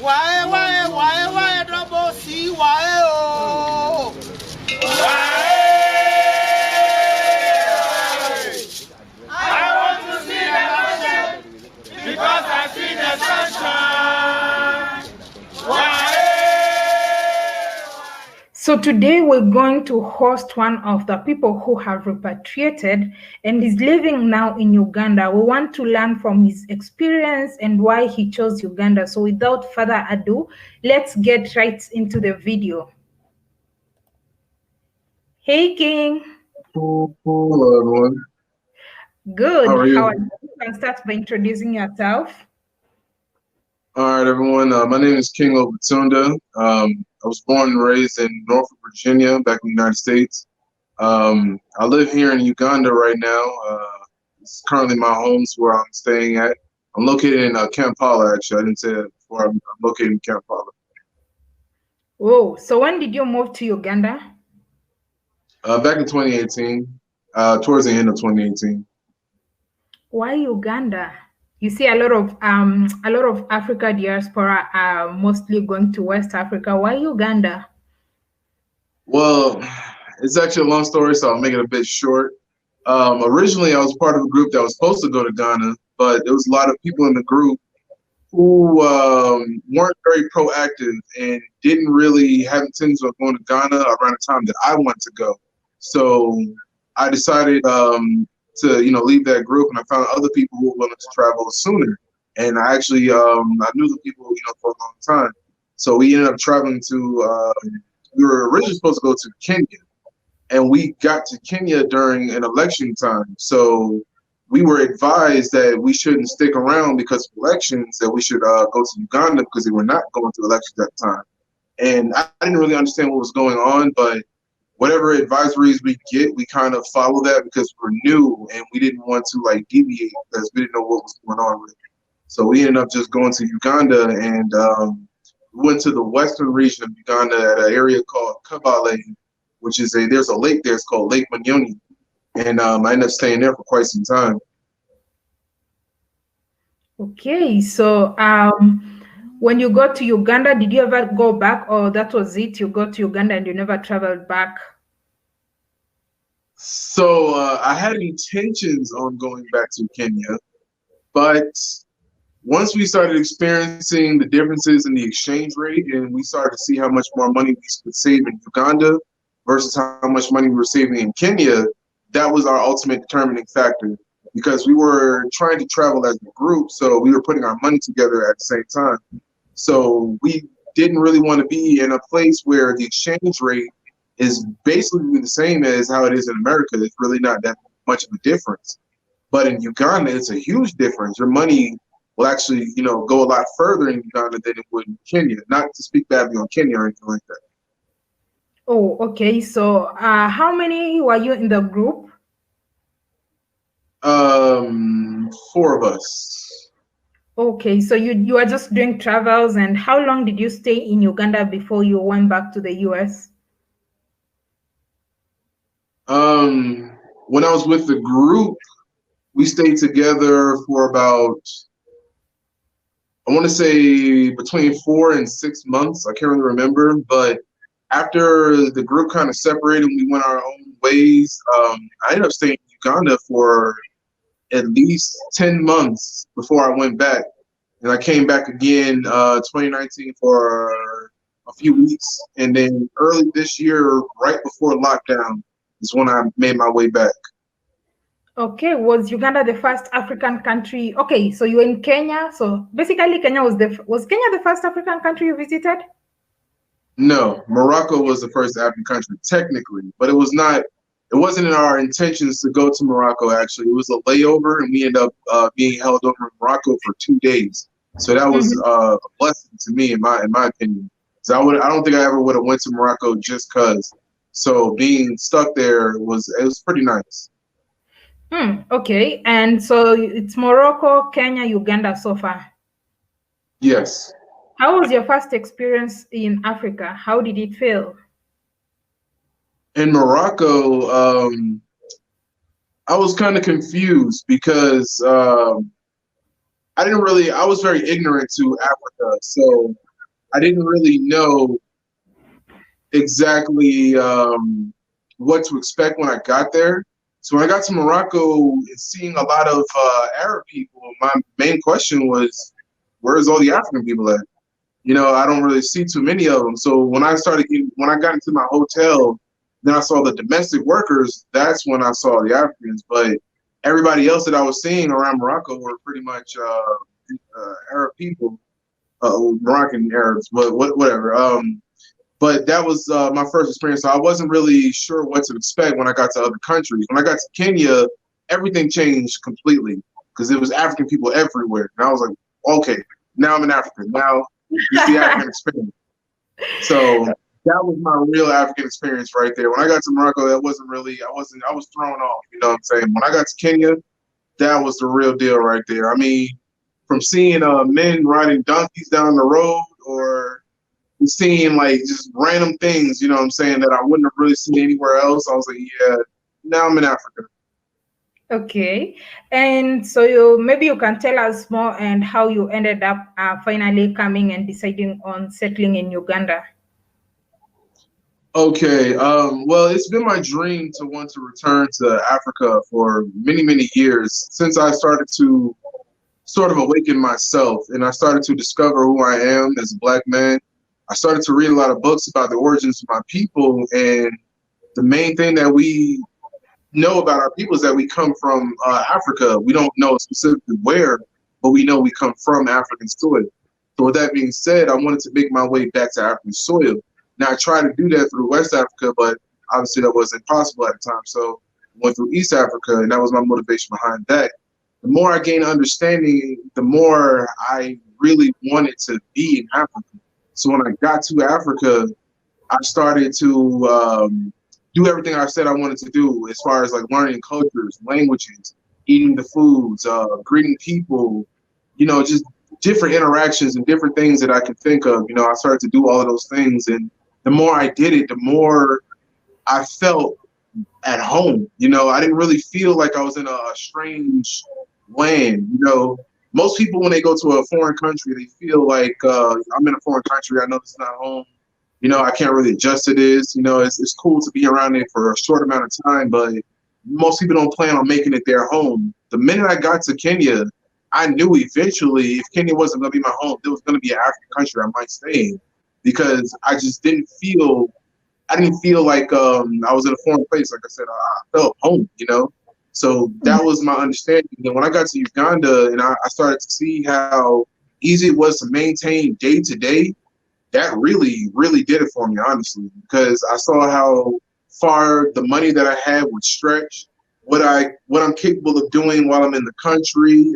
Why, double C, why, oh. I want to see the ocean because I see the sunshine. Why? So today we're going to host one of the people who have repatriated and is living now in Uganda. We want to learn from his experience and why he chose Uganda. So without further ado, let's get right into the video. Hey, King. Hello, everyone. Good. How are you? You can start by introducing yourself. All right, everyone. My name is King Obatunda. I was born and raised in Norfolk, Virginia, back in the United States. I live here in Uganda right now. It's currently my home's where I'm staying at. I'm located in Kampala, actually. I didn't say that before. I'm located in Kampala. Oh, so when did you move to Uganda? Back in 2018, towards the end of 2018. Why Uganda? You see a lot of Africa diaspora are mostly going to West Africa. Why Uganda? Well, it's actually a long story, so I'll make it a bit short. Originally, I was part of a group that was supposed to go to Ghana, but there was a lot of people in the group who weren't very proactive and didn't really have intentions of going to Ghana around the time that I wanted to go. So I decided to leave that group, and I found other people who were willing to travel sooner. And I actually I knew the people for a long time. So we ended up traveling to. We were originally supposed to go to Kenya, and we got to Kenya during an election time. So we were advised that we shouldn't stick around because of elections, that we should go to Uganda because they were not going to elections at the time. And I didn't really understand what was going on, but whatever advisories we get, we kind of follow that because we're new and we didn't want to deviate because we didn't know what was going on with it. So we ended up just going to Uganda, and we went to the western region of Uganda at an area called Kabale, which is there's a lake there. It's called Lake Manyoni. And I ended up staying there for quite some time. Okay, so when you got to Uganda, did you ever go back, or that was it? You got to Uganda and you never traveled back? So I had intentions on going back to Kenya, but once we started experiencing the differences in the exchange rate and we started to see how much more money we could save in Uganda versus how much money we were saving in Kenya, that was our ultimate determining factor, because we were trying to travel as a group, so we were putting our money together at the same time. So we didn't really want to be in a place where the exchange rate is basically the same as how it is in America. It's really not that much of a difference. But in Uganda, it's a huge difference. Your money will actually, go a lot further in Uganda than it would in Kenya. Not to speak badly on Kenya or anything like that. Oh, okay. So how many were you in the group? 4 of us. Okay, so you are just doing travels, and how long did you stay in Uganda before you went back to the US? When I was with the group, we stayed together for about, I want to say between 4 and 6 months. I can't really remember, but after the group kind of separated and we went our own ways, I ended up staying in Uganda for at least 10 months before I went back. And I came back again 2019 for a few weeks. And then early this year, right before lockdown, is when I made my way back. Okay, was Uganda the first African country? Okay, so you were in Kenya. So basically Kenya was Kenya the first African country you visited? No, Morocco was the first African country, technically, but it wasn't in our intentions to go to Morocco, actually. It was a layover, and we ended up being held over in Morocco for 2 days. So that was a blessing to me, in my opinion. So I don't think I ever would have went to Morocco just because. So being stuck there was pretty nice. Okay, and so it's Morocco, Kenya, Uganda so far. Yes. How was your first experience in Africa? How did it feel? In Morocco, I was kind of confused because I was very ignorant to Africa. So I didn't really know exactly what to expect when I got there. So when I got to Morocco and seeing a lot of Arab people, my main question was, where's all the African people at? You know, I don't really see too many of them. So when I when I got into my hotel, then I saw the domestic workers. That's when I saw the Africans. But everybody else that I was seeing around Morocco were pretty much Arab people, Moroccan Arabs, but whatever. But that was my first experience. So I wasn't really sure what to expect when I got to other countries. When I got to Kenya, everything changed completely because there was African people everywhere. And I was like, okay, now I'm in Africa. Now it's the African experience. So that was my real African experience right there. When I got to Morocco, that wasn't really, I was thrown off, you know what I'm saying? When I got to Kenya, that was the real deal right there. I mean, from seeing men riding donkeys down the road or seeing like just random things, you know what I'm saying, that I wouldn't have really seen anywhere else. I was like, yeah, now I'm in Africa. Okay, and so maybe you can tell us more and how you ended up finally coming and deciding on settling in Uganda. Okay, well, it's been my dream to want to return to Africa for many, many years since I started to sort of awaken myself and I started to discover who I am as a Black man. I started to read a lot of books about the origins of my people, and the main thing that we know about our people is that we come from Africa. We don't know specifically where, but we know we come from African soil. So with that being said, I wanted to make my way back to African soil. Now I tried to do that through West Africa, but obviously that wasn't possible at the time. So I went through East Africa, and that was my motivation behind that. The more I gained understanding, the more I really wanted to be in Africa. So when I got to Africa, I started to do everything I said I wanted to do as far as like learning cultures, languages, eating the foods, greeting people, you know, just different interactions and different things that I could think of. You know, I started to do all of those things. And the more I did it, the more I felt at home. You know, I didn't really feel like I was in a strange land. You know, most people, when they go to a foreign country, they feel like I'm in a foreign country. I know this is not home. You know, I can't really adjust to this. You know, it's cool to be around it for a short amount of time, but most people don't plan on making it their home. The minute I got to Kenya, I knew eventually if Kenya wasn't going to be my home, there was going to be an African country I might stay in, because I just didn't feel, like I was in a foreign place. Like I said, I felt home, you know? So that was my understanding. And when I got to Uganda and I started to see how easy it was to maintain day to day, that really, really did it for me, honestly, because I saw how far the money that I had would stretch, what I'm capable of doing while I'm in the country,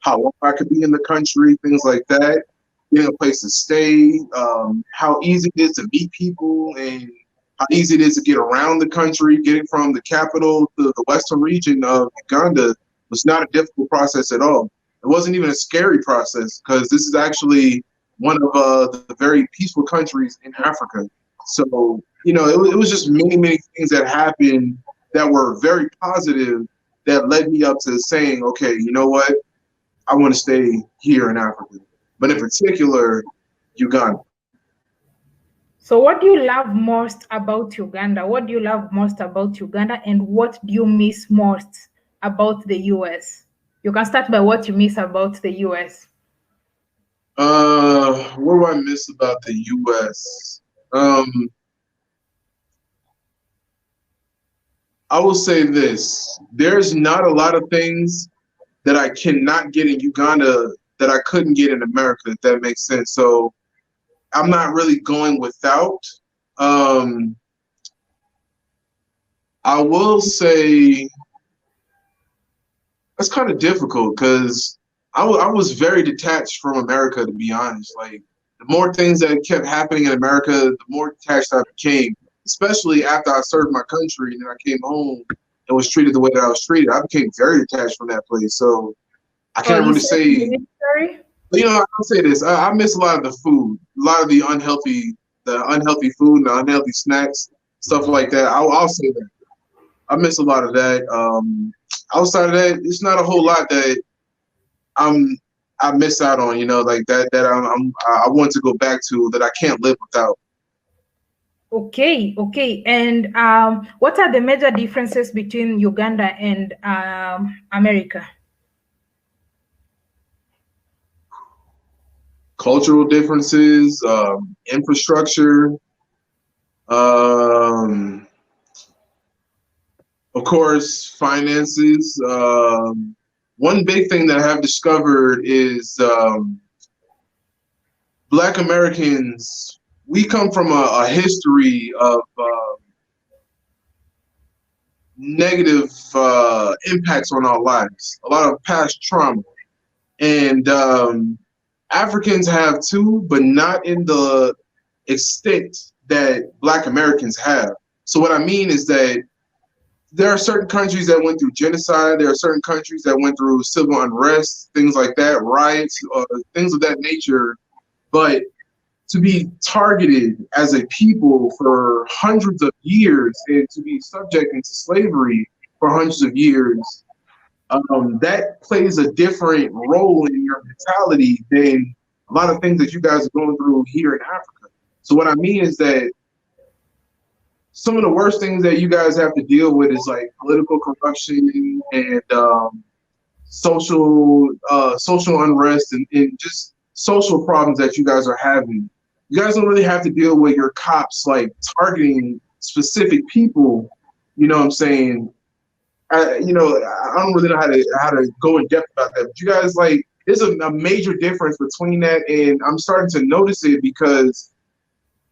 how long I could be in the country, things like that, getting a place to stay, how easy it is to meet people, and how easy it is to get around the country. Getting from the capital to the western region of Uganda was not a difficult process at all. It wasn't even a scary process, because this is actually one of the very peaceful countries in Africa. So, you know, it was just many, many things that happened that were very positive that led me up to saying, okay, you know what? I want to stay here in Africa, but in particular, Uganda. So what do you love most about Uganda? What do you love most about Uganda, and what do you miss most about the US? You can start by what you miss about the US. What do I miss about the US? I will say this. There's not a lot of things that I cannot get in Uganda that I couldn't get in America, if that makes sense. So I'm not really going without. I will say that's kind of difficult, because I was very detached from America, to be honest. Like, the more things that kept happening in America, the more detached I became, especially after I served my country and then I came home and was treated the way that I was treated. I became very detached from that place. So I can't really say, but, you know, I'll say this. I miss a lot of the food, a lot of the unhealthy food and the unhealthy snacks, stuff like that. I'll say that. I miss a lot of that. Outside of that, it's not a whole lot that I'm I miss out on, like I want to go back to, that I can't live without. Okay. And what are the major differences between Uganda and America? Cultural differences, infrastructure, of course, finances. One big thing that I have discovered is Black Americans, we come from a history of negative impacts on our lives, a lot of past trauma. And Africans have too, but not in the extent that Black Americans have. So what I mean is that there are certain countries that went through genocide. There are certain countries that went through civil unrest, things like that, riots, things of that nature. But to be targeted as a people for hundreds of years and to be subject into slavery for hundreds of years, that plays a different role in your mentality than a lot of things that you guys are going through here in Africa. So what I mean is that some of the worst things that you guys have to deal with is like political corruption and social unrest and just social problems that you guys are having. You guys don't really have to deal with your cops like targeting specific people. You know what I'm saying? I don't really know how to go in depth about that. But you guys, like, there's a major difference between that, and I'm starting to notice it because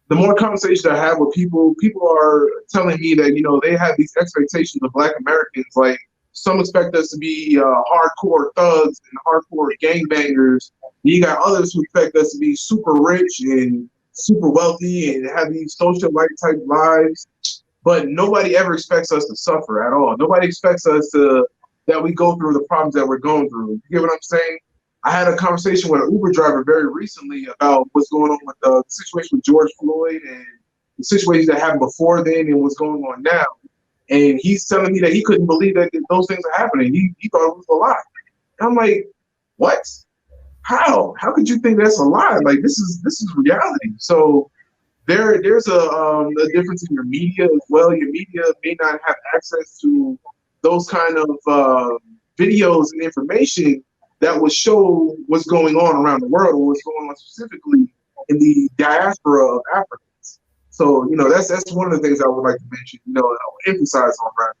the more conversations I have with people are telling me that they have these expectations of Black Americans. Like, some expect us to be hardcore thugs and hardcore gangbangers. You got others who expect us to be super rich and super wealthy and have these socialite type lives. But nobody ever expects us to suffer at all. Nobody expects us that we go through the problems that we're going through. You get what I'm saying? I had a conversation with an Uber driver very recently about what's going on with the situation with George Floyd and the situations that happened before then and what's going on now. And he's telling me that he couldn't believe that those things are happening. He thought it was a lie. And I'm like, what? How? How could you think that's a lie? Like, this is reality. So there's a difference in your media as well. Your media may not have access to those kind of videos and information that would show what's going on around the world or what's going on specifically in the diaspora of Africans. So, that's one of the things I would like to mention, I would emphasize on that.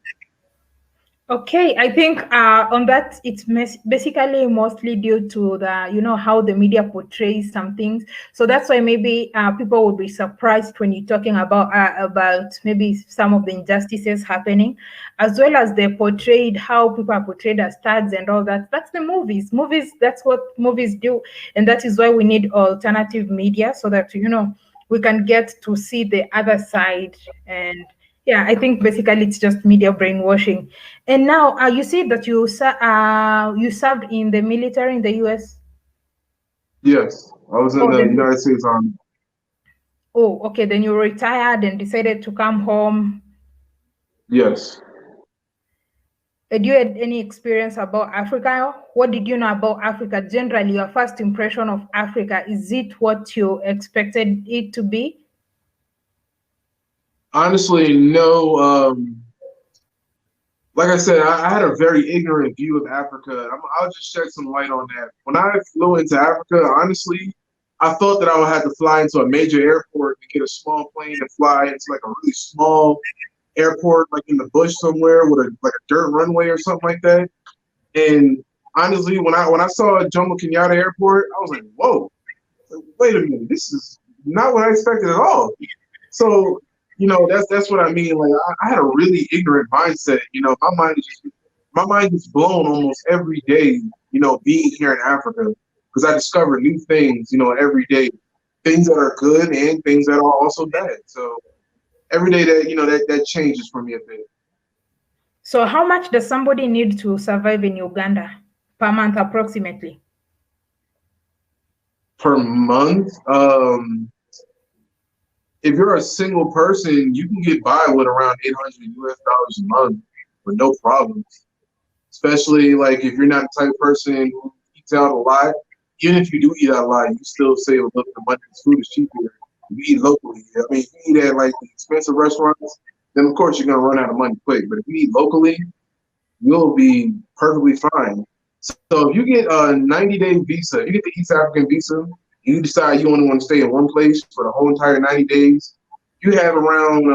Okay, I think on that, it's basically mostly due to the, how the media portrays some things. So that's why maybe people would be surprised when you're talking about maybe some of the injustices happening, as well as they portrayed how people are portrayed as thugs and all that. That's the movies. That's what movies do. And that is why we need alternative media so that, we can get to see the other side. And yeah, I think basically it's just media brainwashing. And now you see that you served in the military in the US? Yes, I was in the United States Army. Oh, okay. Then you retired and decided to come home. Yes. Did you had any experience about Africa? What did you know about Africa? Generally, your first impression of Africa, is it what you expected it to be? Honestly, no. Like I said, I had a very ignorant view of Africa. I'll just shed some light on that. When I flew into Africa, honestly, I thought that I would have to fly into a major airport and get a small plane and fly into like a really small airport, like in the bush somewhere with a dirt runway or something like that. And honestly, when I saw Jomo Kenyatta Airport, I was like, whoa, wait a minute, this is not what I expected at all. So, that's what I mean. Like, I had a really ignorant mindset. My mind is blown almost every day, being here in Africa, because I discover new things, every day, things that are good and things that are also bad. So every day that changes for me a bit. So how much does somebody need to survive in Uganda per month approximately? Per month? If you're a single person, you can get by with around $800 a month with no problems. Especially like if you're not the type of person who eats out a lot, even if you do eat out a lot, you still save a little bit of money because food is cheaper. If you eat locally, I mean, if you eat at like the expensive restaurants, then of course you're gonna run out of money quick. But if you eat locally, you'll be perfectly fine. So if you get a 90-day visa, you get the East African visa, and you decide you only want to stay in one place for the whole entire 90 days, you have around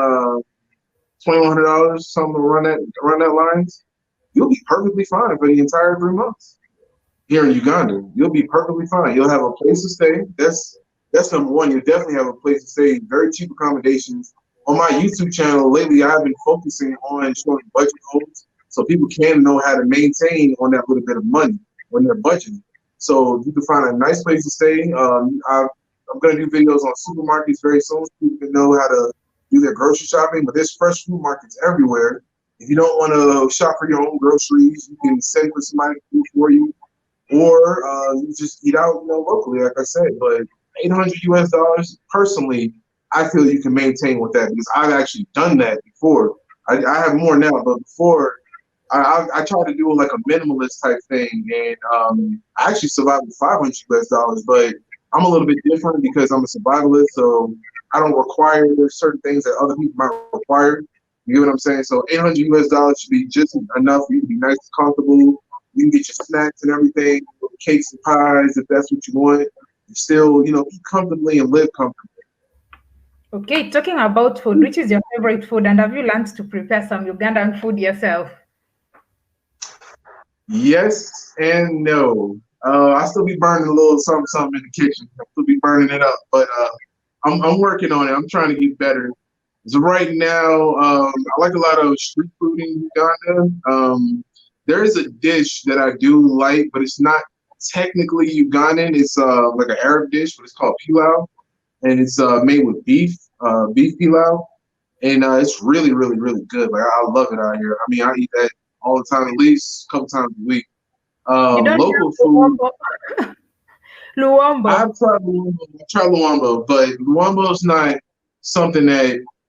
$2,100, something around that lines. You'll be perfectly fine for the entire 3 months here in Uganda. You'll be perfectly fine. You'll have a place to stay. That's number one. You'll definitely have a place to stay. Very cheap accommodations. On my YouTube channel lately, I've been focusing on showing budget homes so people can know how to maintain on that little bit of money when they're budgeting. So you can find a nice place to stay. I'm going to do videos on supermarkets very soon so people can know how to do their grocery shopping. But there's fresh food markets everywhere. If you don't want to shop for your own groceries, you can send for somebody to do for you, or you just eat out, locally, like I said. But $800 personally, I feel you can maintain with that because I've actually done that before. I have more now, but before I tried to do like a minimalist type thing, and I actually survived with $500. But I'm a little bit different because I'm a survivalist, so I don't require certain things that other people might require. You get what I'm saying? So $800 should be just enough for you to be nice and comfortable. You can get your snacks and everything, cakes and pies if that's what you want. And still, eat comfortably and live comfortably. Okay, talking about food, which is your favorite food, and have you learned to prepare some Ugandan food yourself? Yes and no. I still be burning a little something in the kitchen. I still be burning it up, but I'm working on it. I'm trying to get better. So right now, I like a lot of street food in Uganda. There is a dish that I do like, but it's not technically Ugandan. It's like an Arab dish, but it's called pilau, and it's made with beef pilau, and it's really, really, really good. Like I love it out here. I mean, I eat that all the time, at least a couple times a week. You don't Local have food. Luombo. I've tried Luombo, but Luombo is not something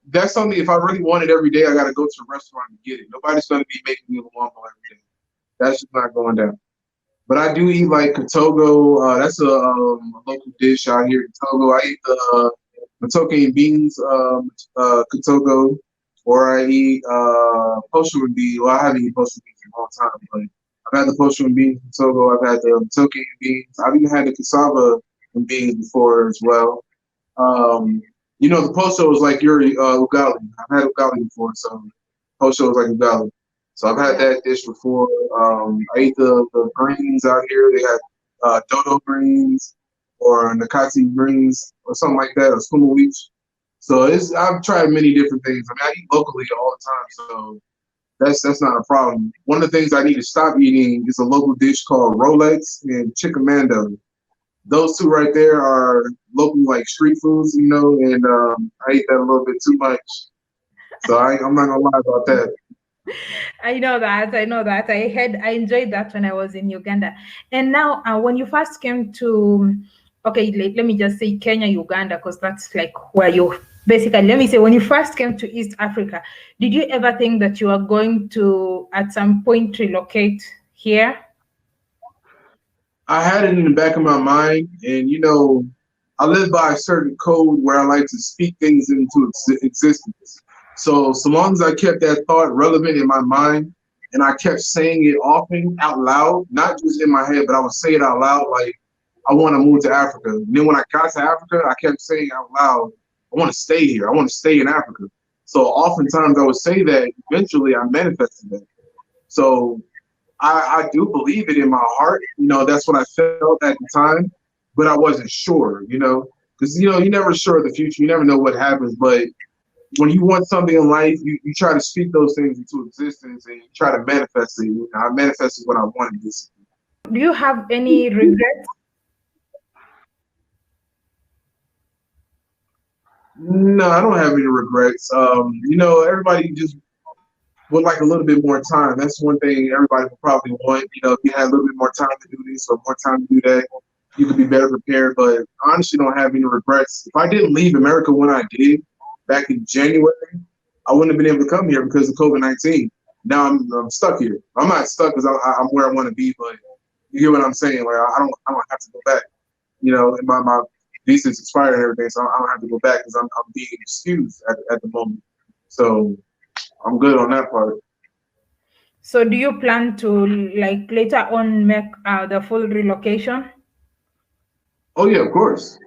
that's something if I really want it every day, I got to go to a restaurant to get it. Nobody's going to be making me Luombo every day. That's just not going down. But I do eat like Katogo. That's a local dish out here in Togo. I eat the matoke and beans Katogo, or I eat pocho and beans. Well, I haven't eaten pocho and beans in a long time, but I've had the pocho and beans from Togo. I've had the matoke and beans. I've even had the cassava and beans before as well. The pocho is like your ugali. I've had ugali before, so pocho is like ugali. So I've had that dish before. I ate the greens out here. They had dodo greens or nakati greens or something like that, or sukuma wiki. So I've tried many different things. I mean, I eat locally all the time, so that's not a problem. One of the things I need to stop eating is a local dish called Rolex and chickamando. Those two right there are local like street foods, and I eat that a little bit too much. So I'm not gonna lie about that. I know that. I enjoyed that when I was in Uganda. And now, when you first came to, okay, let me just say Kenya, Uganda, because that's like where you basically. Let me say, when you first came to East Africa, did you ever think that you are going to at some point relocate here? I had it in the back of my mind, and I live by a certain code where I like to speak things into existence. So long as I kept that thought relevant in my mind, and I kept saying it often out loud, not just in my head, but I would say it out loud, like I want to move to Africa. And then when I got to Africa, I kept saying out loud, I want to stay here. I want to stay in Africa. So oftentimes I would say that. Eventually, I manifested that. So I do believe it in my heart. That's what I felt at the time, but I wasn't sure, because, you're never sure of the future. You never know what happens. But when you want something in life, you try to speak those things into existence and you try to manifest it. I manifested what I wanted this. Do you have any regrets? No, I don't have any regrets. Everybody just would like a little bit more time. That's one thing everybody would probably want. If you had a little bit more time to do this or more time to do that, you could be better prepared. But I honestly don't have any regrets. If I didn't leave America when I did back in January, I wouldn't have been able to come here because of COVID-19. Now I'm stuck here. I'm not stuck because I'm where I want to be, but You get what I'm saying? Like I don't have to go back. You know, and my visa's expired and everything, so I don't have to go back because I'm being excused at the moment. So I'm good on that part. So do you plan to like later on make the full relocation? Oh yeah, of course.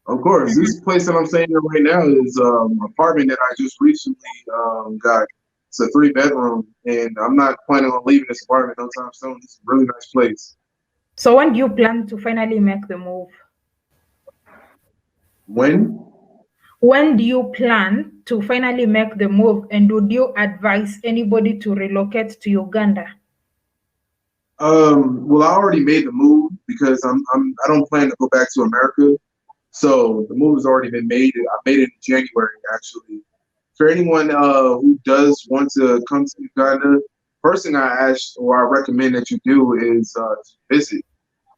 Of course. This place that I'm staying in right now is an apartment that I just recently got. It's a 3-bedroom, and I'm not planning on leaving this apartment no time soon. It's a really nice place. So when do you plan to finally make the move? When? When do you plan to finally make the move, and would you advise anybody to relocate to Uganda? Well, I already made the move because I don't plan to go back to America. So the move has already been made. I made it in January, actually. For anyone who does want to come to Uganda, first thing I ask or I recommend that you do is visit.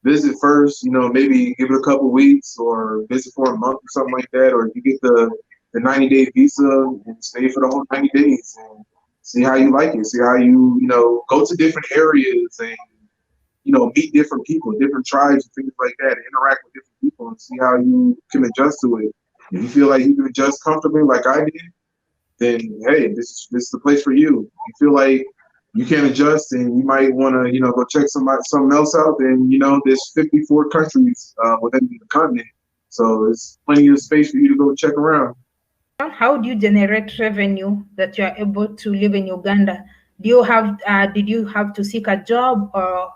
Visit first, you know, maybe give it a couple weeks or visit for a month or something like that. Or you get the 90-day visa and stay for the whole 90 days and see how you like it. See how you know, go to different areas and, you know, meet different people, different tribes and things like that, interact with different people and see how you can adjust to it. If you feel like you can adjust comfortably like I did, then hey, this is the place for you. You feel like you can't adjust and you might want to, you know, go check something else out. Then, you know, there's 54 countries within the continent, so there's plenty of space for you to go check around. How do you generate revenue that you are able to live in Uganda? Do you have did you have to seek a job or?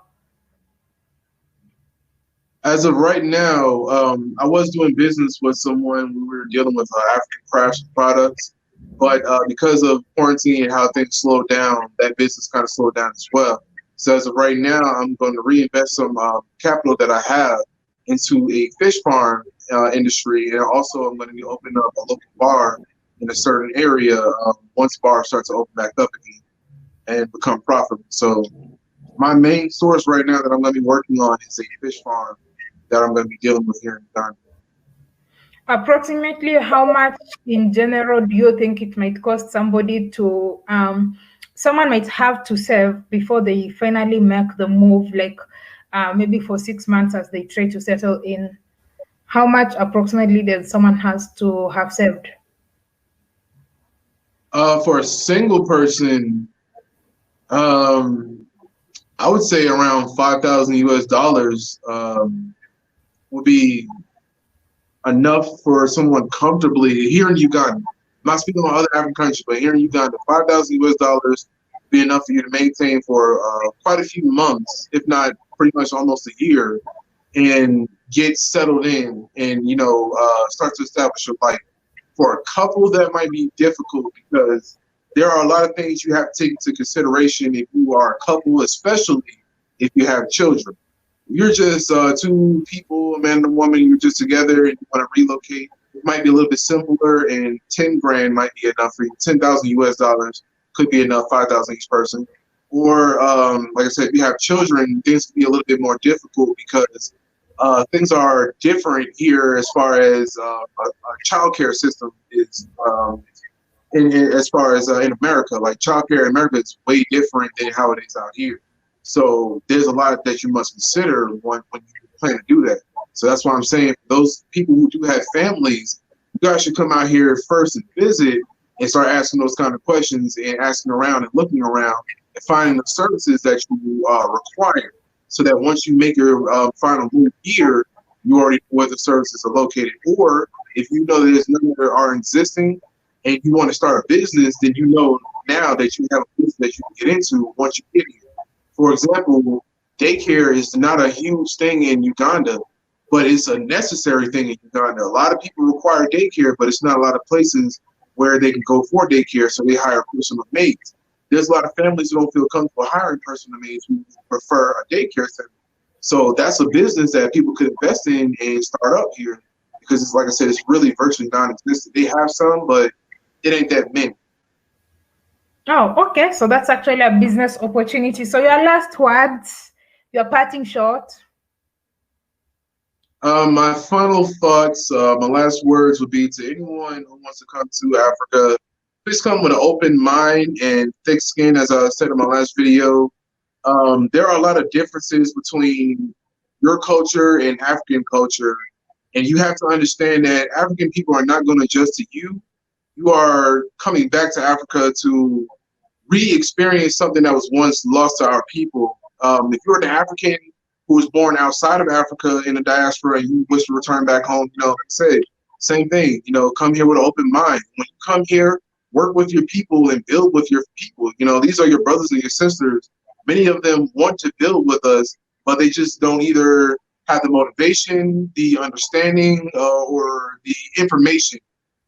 As of right now, I was doing business with someone. We were dealing with African crafts products, but because of quarantine and how things slowed down, that business kind of slowed down as well. So as of right now, I'm going to reinvest some capital that I have into a fish farm industry, and also I'm going to be opening up a local bar in a certain area once bars start to open back up again and become profitable. So my main source right now that I'm going to be working on is a fish farm that I'm going to be dealing with here in Uganda. Approximately how much in general do you think it might cost somebody to someone might have to save before they finally make the move, like maybe for 6 months as they try to settle in? How much approximately does someone has to have saved? For a single person, I would say around 5,000 US dollars would be enough for someone comfortably here in Uganda. I'm not speaking on other African countries, but here in Uganda, 5,000 US dollars would be enough for you to maintain for quite a few months, if not pretty much almost a year, and get settled in and, you know, start to establish your life. For a couple, that might be difficult because there are a lot of things you have to take into consideration if you are a couple, especially if you have children. You're just two people, a man and a woman, you're just together and you want to relocate. It might be a little bit simpler, and 10 grand might be enough for you. 10,000 US dollars could be enough, 5,000 each person. Or, like I said, if you have children, things can be a little bit more difficult because things are different here as far as a childcare system is. As far as in America, like childcare in America is way different than how it is out here. So there's a lot that you must consider when you plan to do that. So that's why I'm saying for those people who do have families, you guys should come out here first and visit and start asking those kind of questions and asking around and looking around and finding the services that you require. So that once you make your final move here, you already know where the services are located. Or if you know there's none that are existing and you want to start a business, then you know now that you have a business that you can get into once you get here. For example, daycare is not a huge thing in Uganda, but it's a necessary thing in Uganda. A lot of people require daycare, but it's not a lot of places where they can go for daycare, so they hire personal maids. There's a lot of families who don't feel comfortable hiring personal maids who prefer a daycare center. So that's a business that people could invest in and start up here because it's like I said, it's really virtually non-existent. They have some, but it ain't that many. Oh, okay. So that's actually a business opportunity. So your last words, your parting shot. My final thoughts, my last words would be to anyone who wants to come to Africa, please come with an open mind and thick skin, as I said in my last video. there are a lot of differences between your culture and African culture, and you have to understand that African people are not going to adjust to you. You are coming back to Africa to re-experience something that was once lost to our people. If you're an African who was born outside of Africa in the diaspora and you wish to return back home, like I said, same thing. Come here with an open mind. When you come here, work with your people and build with your people. These are your brothers and your sisters. Many of them want to build with us, but they just don't either have the motivation, the understanding, or the information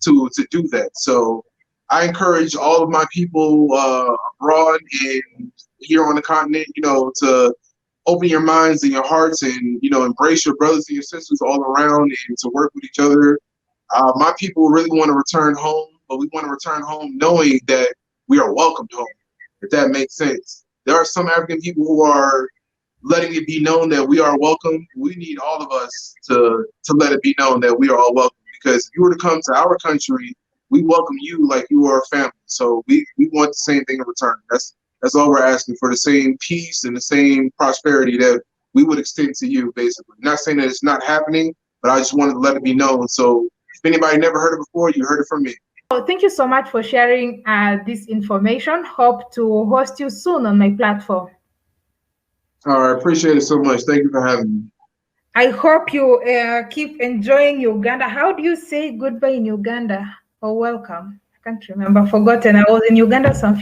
to do that. So I encourage all of my people abroad and here on the continent, to open your minds and your hearts and, embrace your brothers and your sisters all around and to work with each other. My people really want to return home, but we want to return home knowing that we are welcomed home, if that makes sense. There are some African people who are letting it be known that we are welcome. We need all of us to let it be known that we are all welcome, because if you were to come to our country, we welcome you like you are a family. So we want the same thing in return. That's all we're asking for, the same peace and the same prosperity that we would extend to you, basically. Not saying that it's not happening, but I just wanted to let it be known. So if anybody never heard it before, you heard it from me. Oh, thank you so much for sharing this information. Hope to host you soon on my platform. All right, appreciate it so much. Thank you for having me. I hope you keep enjoying Uganda. How do you say goodbye in Uganda or welcome? I can't remember. Forgotten. I was in Uganda some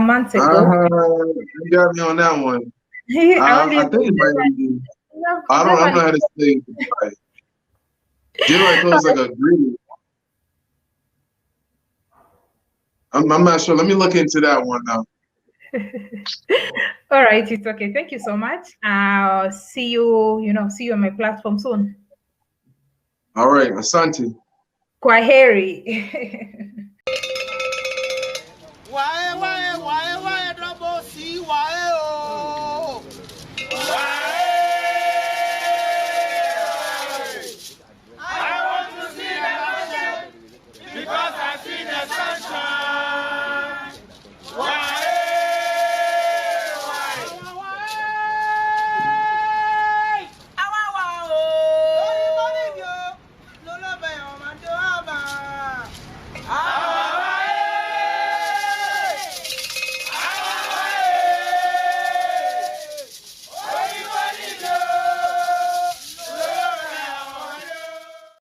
months ago. You got me on that one. I think it might be. I don't know how to say goodbye. Generally, feels like a greeting. I'm not sure. Let me look into that one now. All right, it's okay. Thank you so much. I'll see you on my platform soon. All right, Asante. Kwaheri.